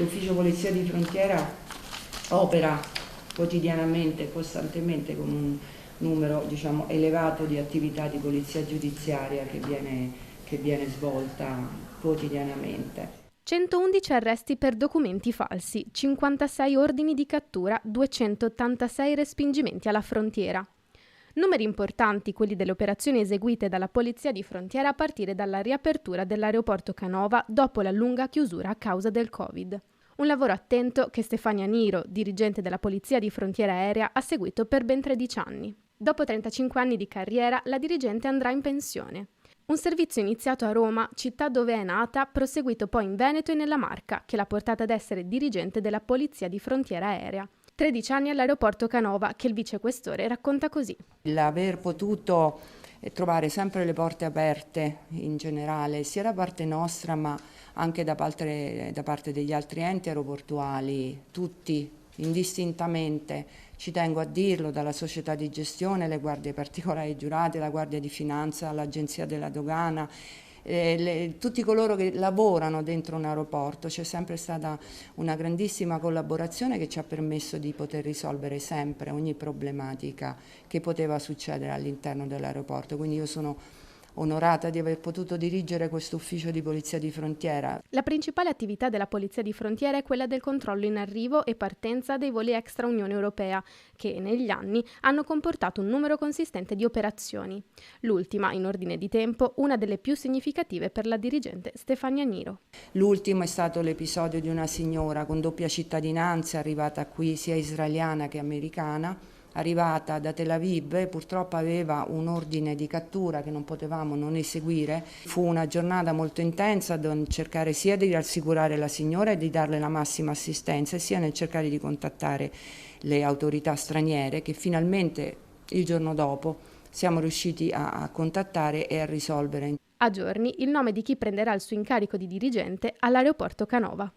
L'ufficio Polizia di Frontiera opera quotidianamente e costantemente con un numero elevato di attività di polizia giudiziaria che viene svolta quotidianamente. 111 arresti per documenti falsi, 56 ordini di cattura, 286 respingimenti alla frontiera. Numeri importanti quelli delle operazioni eseguite dalla Polizia di Frontiera a partire dalla riapertura dell'aeroporto Canova dopo la lunga chiusura a causa del Covid. Un lavoro attento che Stefania Niro, dirigente della Polizia di Frontiera Aerea, ha seguito per ben 13 anni. Dopo 35 anni di carriera, la dirigente andrà in pensione. Un servizio iniziato a Roma, città dove è nata, proseguito poi in Veneto e nella Marca, che l'ha portata ad essere dirigente della Polizia di Frontiera Aerea. 13 anni all'aeroporto Canova, che il vicequestore racconta così. L'aver potuto trovare sempre le porte aperte in generale, sia da parte nostra ma anche da parte degli altri enti aeroportuali, tutti indistintamente, ci tengo a dirlo, dalla società di gestione, le guardie particolari giurate, la Guardia di Finanza, l'Agenzia della Dogana, tutti coloro che lavorano dentro un aeroporto. C'è sempre stata una grandissima collaborazione che ci ha permesso di poter risolvere sempre ogni problematica che poteva succedere all'interno dell'aeroporto. Quindi io sono onorata di aver potuto dirigere questo ufficio di Polizia di Frontiera. La principale attività della Polizia di Frontiera è quella del controllo in arrivo e partenza dei voli extra Unione Europea, che negli anni hanno comportato un numero consistente di operazioni. L'ultima, in ordine di tempo, una delle più significative per la dirigente Stefania Niro. L'ultimo è stato l'episodio di una signora con doppia cittadinanza, arrivata qui sia israeliana che americana, arrivata da Tel Aviv, purtroppo aveva un ordine di cattura che non potevamo non eseguire. Fu una giornata molto intensa nel cercare sia di rassicurare la signora e di darle la massima assistenza, sia nel cercare di contattare le autorità straniere che finalmente il giorno dopo siamo riusciti a contattare e a risolvere. A giorni il nome di chi prenderà il suo incarico di dirigente all'aeroporto Canova.